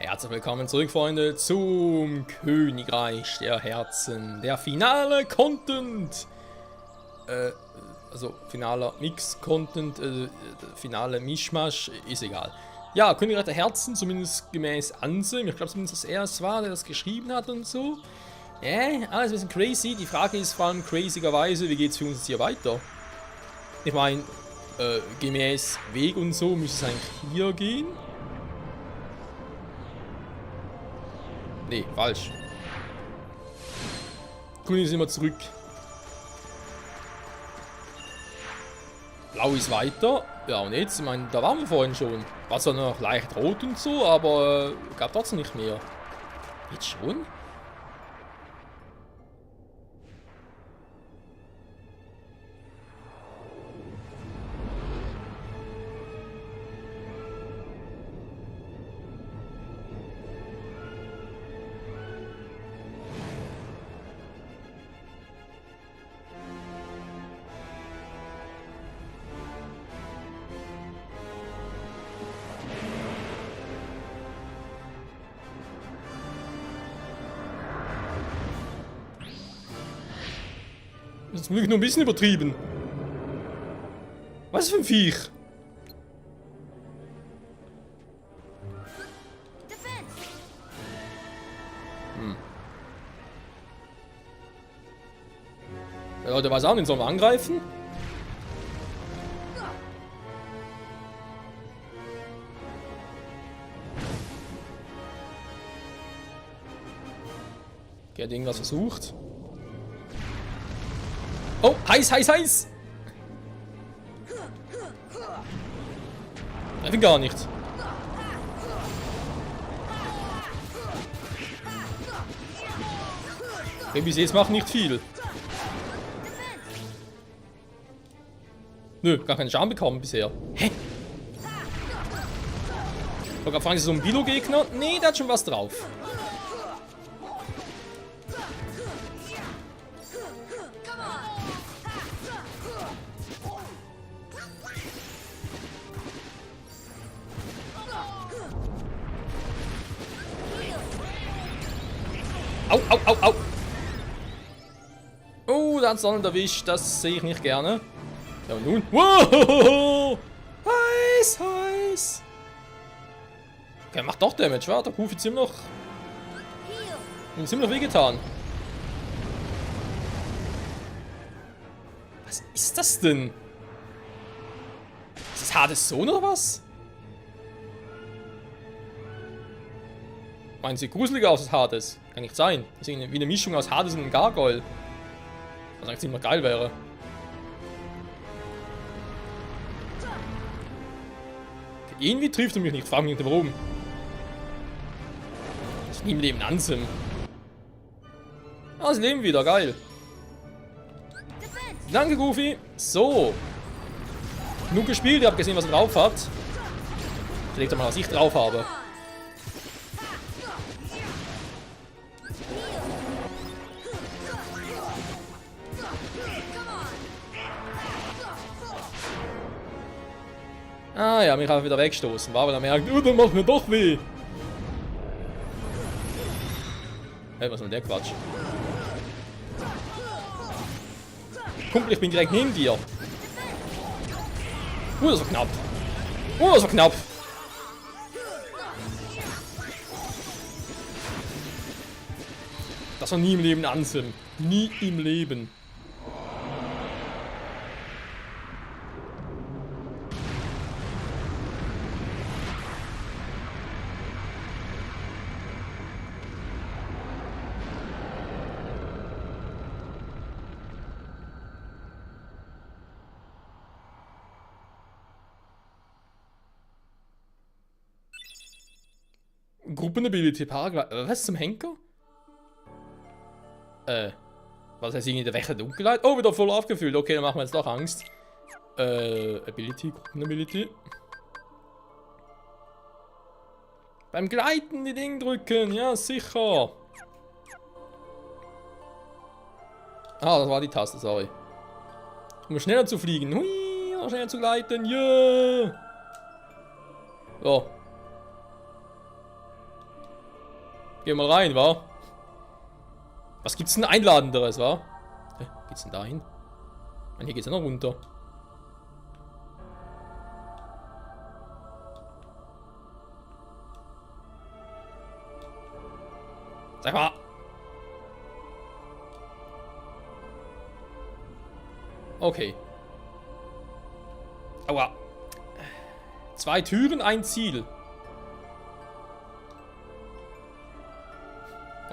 Herzlich willkommen zurück, Freunde, zum Königreich der Herzen. Der finale Content. Also finaler Mix-Content, finale Mischmasch, ist egal. Ja, Königreich der Herzen, zumindest gemäß Ansem. Ich glaube zumindest, dass er es war, der das geschrieben hat und so. Alles ein bisschen crazy. Die Frage ist vor allem crazygerweise, wie geht es für uns jetzt hier weiter? Ich meine, gemäß Weg und so müsste es eigentlich hier gehen. Nee, falsch. Grün ist immer zurück. Blau ist weiter. Ja, und jetzt, ich meine, da waren wir vorhin schon. War zwar noch leicht rot und so, aber gab trotzdem nicht mehr. Jetzt schon? Das ist zum Glück nur ein bisschen übertrieben. Was für ein Viech? Ja, der weiß auch nicht, sollen wir angreifen? Okay, hat irgendwas versucht. Oh, heiß, heiß, heiß! Treff ihn gar nicht. Okay, bis jetzt macht nicht viel. Nö, gar keinen Schaden bekommen bisher. Hä? Ich wollte gerade fragen, ist das so ein Bilo-Gegner? Nee, der hat schon was drauf. Au, au, au, au. Oh, da hat es Sonne erwischt. Das sehe ich nicht gerne. Ja, und nun? Wow! Heiß, heiß. Okay, macht doch Damage, wa? Der Goofy ziemlich wehgetan. Was ist das denn? Ist das Hades Sohn oder was? Meinen Sie gruseliger aus als Hades? Kann nicht sein. Das ist wie eine Mischung aus Hades und einem Gargoyle. Was eigentlich ziemlich geil wäre. Okay, irgendwie trifft er mich nicht. Frag mich nicht warum. Ich nehme Leben Ansem. Ah, sie leben wieder. Geil. Danke, Goofy. So. Genug gespielt. Ihr habt gesehen, was er drauf hat. Ich leg doch mal, was ich drauf habe. Ah ja, mich einfach wieder wegstoßen. War aber dann merkt, oh, dann macht mir doch weh. Hey, was ist denn der Quatsch? Kumpel, ich bin direkt neben dir. Das war knapp. Das war knapp. Das war nie im Leben Ansem. Nie im Leben. Gruppenability, Paragraph. Was zum Henker? Was heißt irgendwie der Wächter der Dunkelheit? Oh, wieder voll aufgefüllt. Okay, dann machen wir jetzt doch Angst. Ability, Gruppenability. Beim Gleiten die Ding drücken, ja sicher. Ah, das war die Taste, sorry. Um schneller zu fliegen. Hui, schneller zu gleiten, yeah. So. Geh mal rein, wa? Was gibt's denn Einladenderes, wa? Hä, geht's denn da hin? Mann, hier geht's ja noch runter. Sag mal. Okay. Aua. 2 Türen, ein Ziel.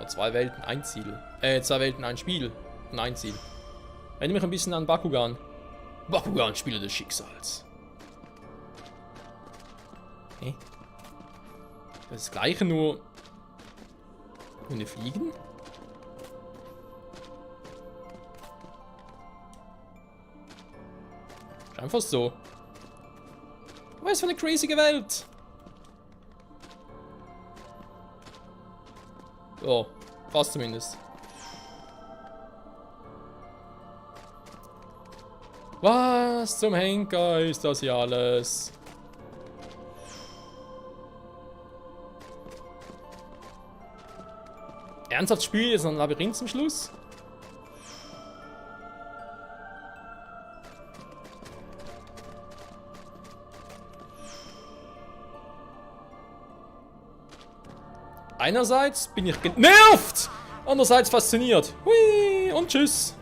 Oh, 2 Welten, ein Ziel. 2 Welten, ein Spiel. Und ein Ziel. Erinnere mich ein bisschen an Bakugan. Bakugan, Spieler des Schicksals. Okay. Das gleiche, nur ohne Fliegen? Ist einfach so. Was für eine crazy Welt! Oh, fast zumindest. Was zum Henker ist das hier alles? Ernsthaft spielen jetzt noch ein Labyrinth zum Schluss? Einerseits bin ich genervt, andererseits fasziniert. Hui, und tschüss.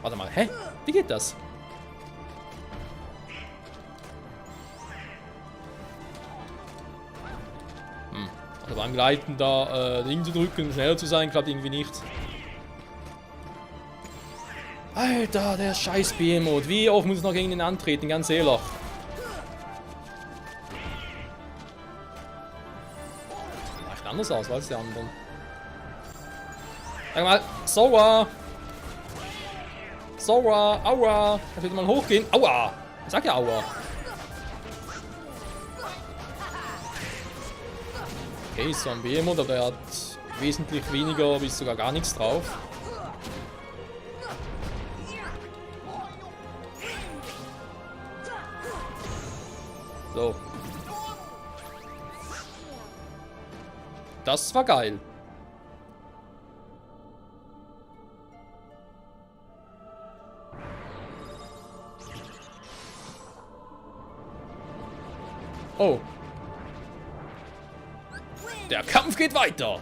Warte mal, hä? Wie geht das? Also beim Gleiten da Ding zu drücken, schneller zu sein, klappt irgendwie nicht. Alter, der scheiß Behemoth. Wie oft muss ich noch gegen den antreten, ganz ehrlich. Leicht anders aus als die anderen. Sag mal, Sora! Sora, aua! Ich will mal hochgehen. Aua! Ich sag ja aua. Okay, so ein Behemoth, aber er hat wesentlich weniger bis sogar gar nichts drauf. So. Das war geil. Oh. Der Kampf geht weiter.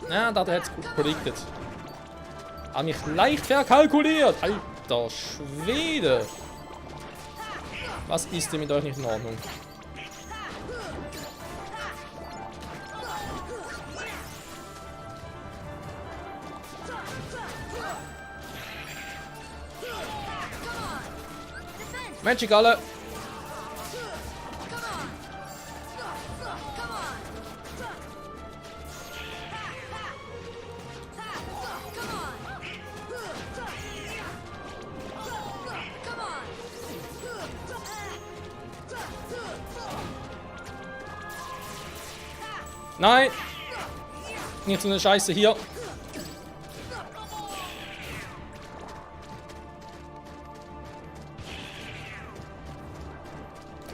Na, da hat er jetzt gut predicted. Hat mich leicht verkalkuliert. Alter Schwede. Was ist denn mit euch nicht in Ordnung? Magic alle. Nein! Nicht so eine Scheiße hier.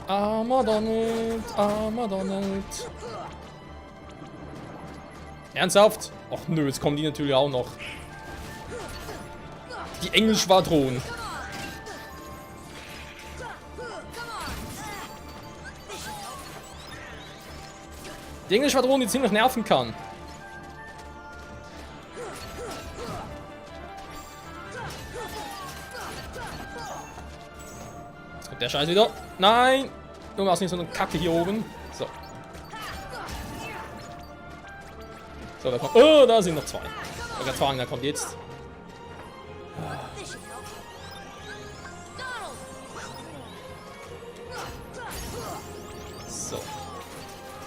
Armer Donald, armer Donald. Ernsthaft? Ach nö, jetzt kommen die natürlich auch noch. Die Engelschwadron. Die Engelschwadron, die ziemlich nerven kann. Jetzt kommt der Scheiß wieder. Nein! Du machst nicht so eine Kacke hier oben. So. So, da kommt. Oh, da sind noch 2. Ich wollte gerade fragen, da kommt jetzt. So.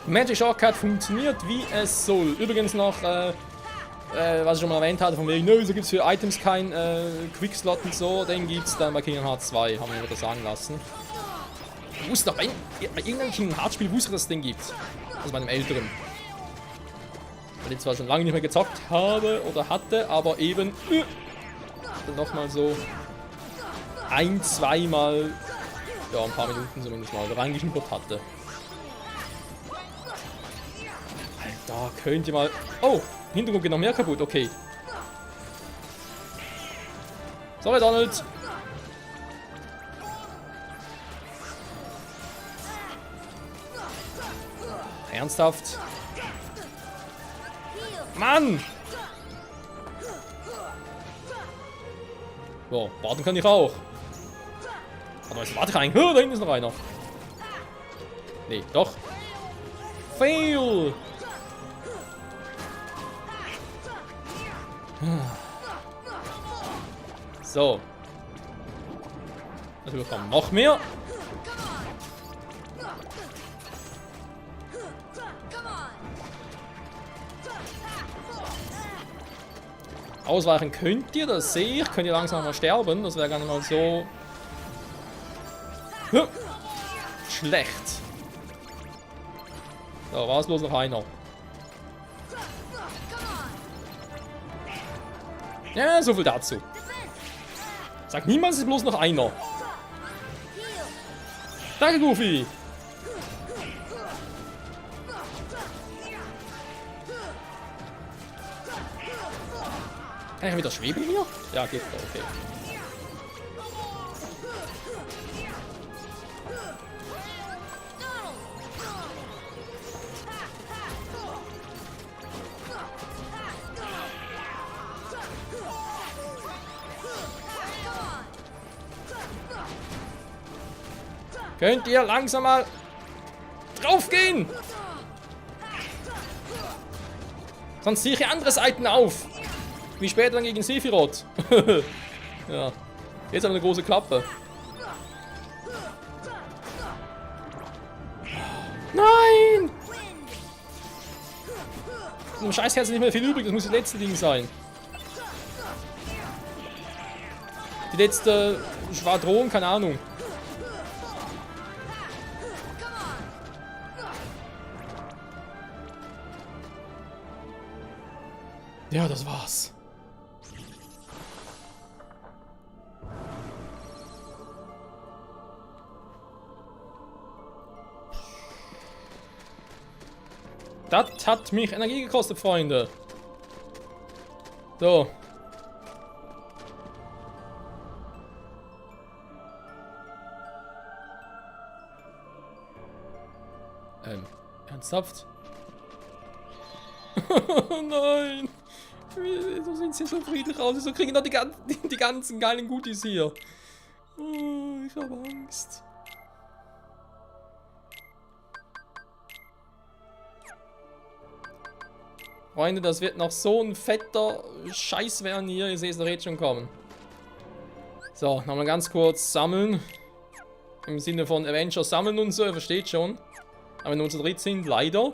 Magic Shortcut funktioniert wie es soll. Übrigens noch, was ich schon mal erwähnt hatte, von wegen, so gibt es für Items kein Quickslot und so. Den gibt es dann bei Kingdom Hearts 2, haben wir mir das sagen lassen. Ich wusste doch, bei irgendeinem Kingdom Hearts Spiel wusste ich, dass es den gibt. Also bei einem älteren. Weil ich zwar schon lange nicht mehr gezockt habe oder hatte, aber eben dann nochmal so ein-, zweimal, ja, ein paar Minuten zumindest mal reingeschnuppert hatte. Alter, könnt ihr mal... Oh, im Hintergrund geht noch mehr kaputt, okay. Sorry, Donald. Ernsthaft? Mann! So, warten kann ich auch. Aber jetzt warte ich eigentlich. Da hinten ist noch einer. Nee, doch. Fail! So. Natürlich kommen noch mehr. Ausweichen könnt ihr, das sehe ich. Könnt ihr langsam mal sterben. Das wäre gar nicht mal so schlecht. So, war es bloß noch einer. Ja, so viel dazu. Sag niemals, es ist bloß noch einer. Danke, Goofy. Kann ich wieder schweben hier? Ja, geht doch, okay. Könnt ihr langsam mal draufgehen? Sonst ziehe ich andere Seiten auf. Wie später dann gegen Sephiroth. Ja. Jetzt aber eine große Klappe. Nein! Im Scheißherz ist nicht mehr viel übrig, das muss das letzte Ding sein. Die letzte Schwadron, keine Ahnung. Ja, das war's. Das hat mich Energie gekostet, Freunde. So. Ernsthaft? Nein. Wieso sind sie so friedlich aus? Wieso kriegen doch die ganzen geilen Goodies hier? Oh, ich habe Angst. Freunde, das wird noch so ein fetter Scheiß werden hier. Ihr seht es doch jetzt schon kommen. So, nochmal ganz kurz sammeln. Im Sinne von Avengers sammeln und so, ihr versteht schon. Aber wenn wir zu dritt sind, leider.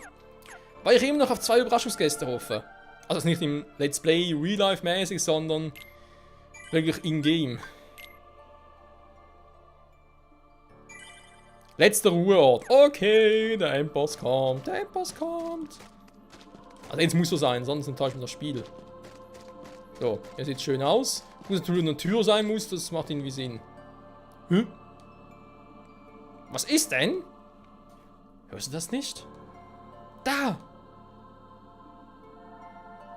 Weil ich immer noch auf 2 Überraschungsgäste hoffe. Also nicht im Let's Play Real-Life-mäßig, sondern wirklich in-game. Letzter Ruheort. Okay, der Endboss kommt. Der Endboss kommt. Also jetzt muss so sein, sonst enttäuscht mir das Spiel. So, er sieht schön aus. Dass natürlich eine Tür sein muss, das macht irgendwie Sinn. Hm? Was ist denn? Hörst du das nicht? Da!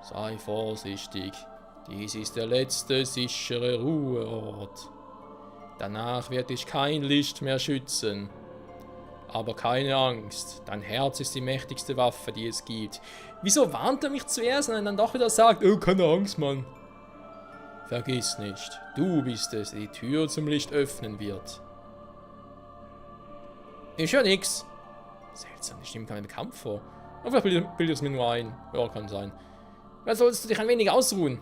Sei vorsichtig. Dies ist der letzte sichere Ruheort. Danach wird dich kein Licht mehr schützen. Aber keine Angst, dein Herz ist die mächtigste Waffe, die es gibt. Wieso warnt er mich zuerst und dann doch wieder sagt, oh, keine Angst, Mann. Vergiss nicht, du bist es, der die Tür zum Licht öffnen wird. Ich höre nix. Seltsam, ich nehme keinen Kampf vor. Aber vielleicht bilde ich es mir nur ein. Ja, kann sein. Da solltest du dich ein wenig ausruhen.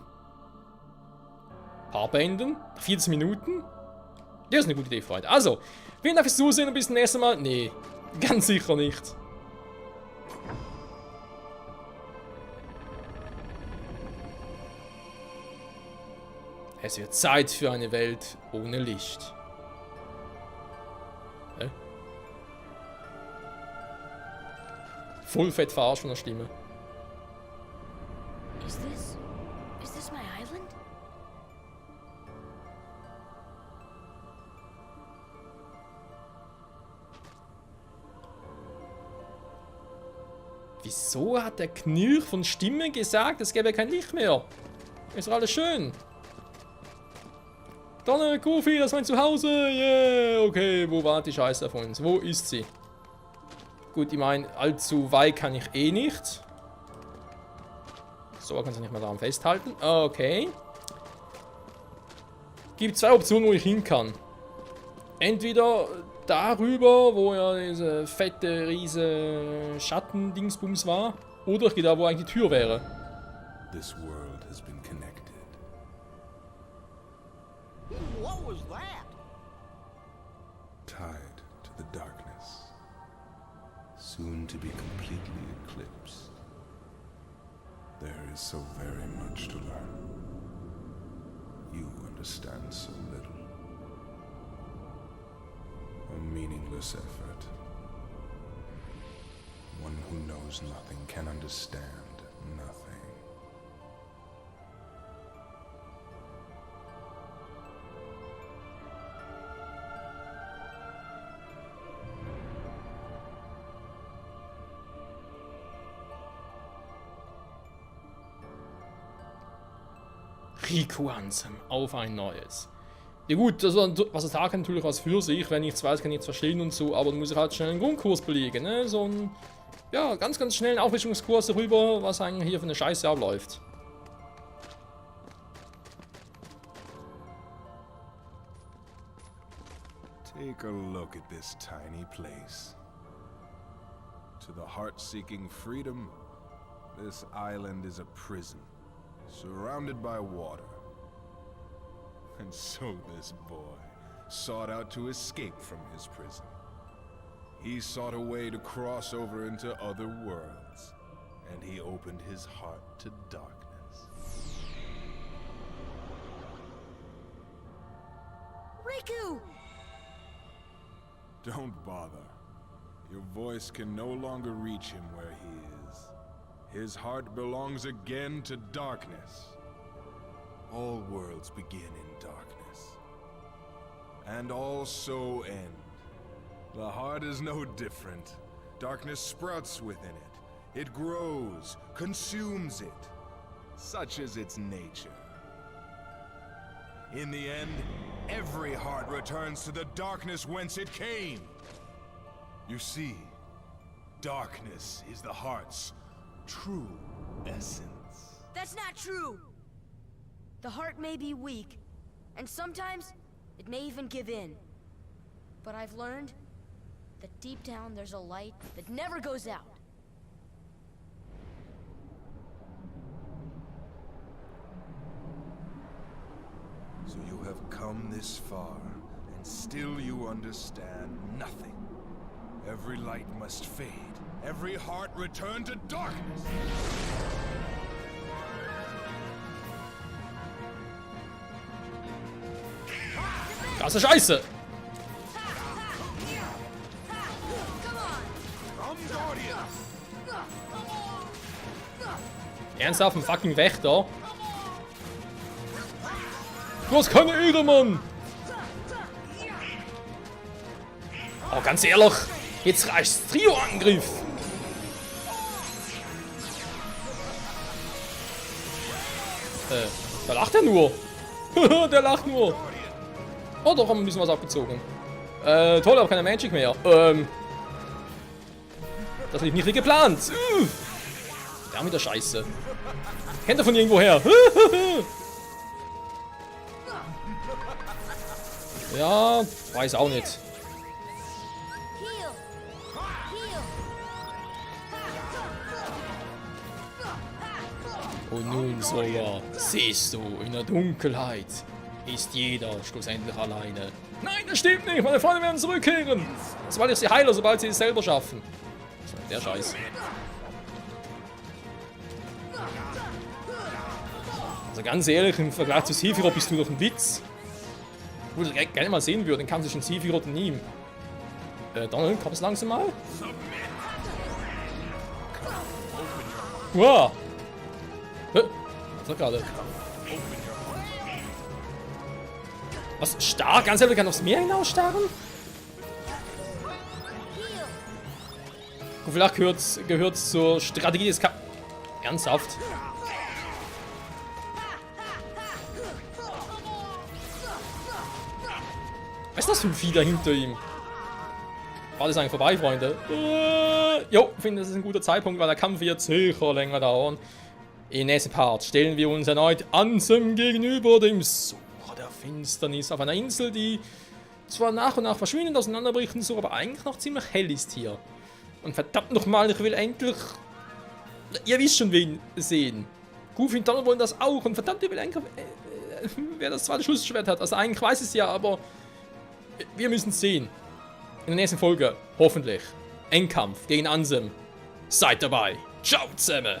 Paar beenden. 14 Minuten. Das ist eine gute Idee, Freunde. Also, vielen Dank fürs Zusehen und bis zum nächsten Mal. Nee, ganz sicher nicht. Es wird Zeit für eine Welt ohne Licht. Hä? Voll fett verarscht von der Stimme. Is this my island? Wieso hat der Knirch von Stimme gesagt, es gäbe kein Licht mehr? Ist doch alles schön. Donner, Goofy, das ist mein Zuhause. Yeah, okay, wo war die Scheiße von uns? Wo ist sie? Gut, ich meine, allzu weit kann ich eh nicht. So, kannst du nicht mehr daran festhalten. Okay. Gibt zwei Optionen, wo ich hin kann. Entweder darüber, wo ja diese fette, riese Schattendingsbums war. Oder ich gehe da, wo eigentlich die Tür wäre. This world has been connected. What was that? Tied to the darkness. Soon to be completely eclipsed. There is so very much to learn. You understand so little. A meaningless effort. One who knows nothing can understand nothing. Riku Ansem, auf ein neues. Ja gut, also, was es hat natürlich was für sich, wenn ich es weiß, kann ich es verstehen und so, aber dann muss ich halt schnell einen Grundkurs belegen, ne? So ein, ja, ganz schnell einen Auffrischungskurs darüber, was eigentlich hier für eine Scheiße abläuft. Take a look at this tiny place. To the heart-seeking freedom, this island is a prison, surrounded by water. And so this boy sought out to escape from his prison. He sought a way to cross over into other worlds, and he opened his heart to darkness. Riku! Don't bother. Your voice can no longer reach him where he is. His heart belongs again to darkness. All worlds begin in darkness, and all so end. The heart is no different. Darkness sprouts within it. It grows, consumes it. Such is its nature. In the end, every heart returns to the darkness whence it came. You see, darkness is the heart's true essence. That's not true! The heart may be weak, and sometimes it may even give in. But I've learned that deep down there's a light that never goes out. So you have come this far, and still you understand nothing. Every light must fade. Every heart return to darkness. Krasse Scheiße! Ernsthaft, ein fucking Wächter? Du hast keine Ehre, Mann! Oh, ganz ehrlich, jetzt reicht's. Trio-Angriff! Da lacht er nur. Der lacht nur. Oh, doch, haben wir ein bisschen was abgezogen. Toll, aber keine Magic mehr. Das lief nicht wie geplant. Der mit der Scheiße. Kennt er von irgendwoher? Ja, weiß auch nicht. Heal! Heal! Und nun, Sawyer, siehst du, in der Dunkelheit ist jeder schlussendlich alleine. Nein, das stimmt nicht, meine Freunde werden zurückkehren. Sobald ich sie heile, sobald sie es selber schaffen. Der Scheiß. Also ganz ehrlich, im Vergleich zu Sephiroth bist du doch ein Witz. Wo ich gerne mal sehen würde, den Kampf zwischen Sephiroth und ihm. Donald, kommst du langsam mal? Wow! Was war gerade? Was? Starr? Ganz ehrlich, kann aufs Meer hinausstarren? vielleicht gehört's zur Strategie des Ernsthaft? Was ist das für ein Vieh da hinter ihm? War das eigentlich vorbei, Freunde? Jo, ich finde, das ist ein guter Zeitpunkt, weil der Kampf wird sicher länger dauern. Im nächsten Part stellen wir uns erneut Ansem gegenüber dem Sucher der Finsternis auf einer Insel, die zwar nach und nach verschwindend auseinanderbricht und so, aber eigentlich noch ziemlich hell ist hier. Und verdammt nochmal, ich will endlich... Ihr wisst schon, wen sehen. Goofy und Donald wollen das auch und verdammt, ich will eigentlich... wer das zweite Schussschwert hat. Also eigentlich weiß es ja, aber... wir müssen es sehen. In der nächsten Folge, hoffentlich. Endkampf gegen Ansem. Seid dabei. Ciao zusammen.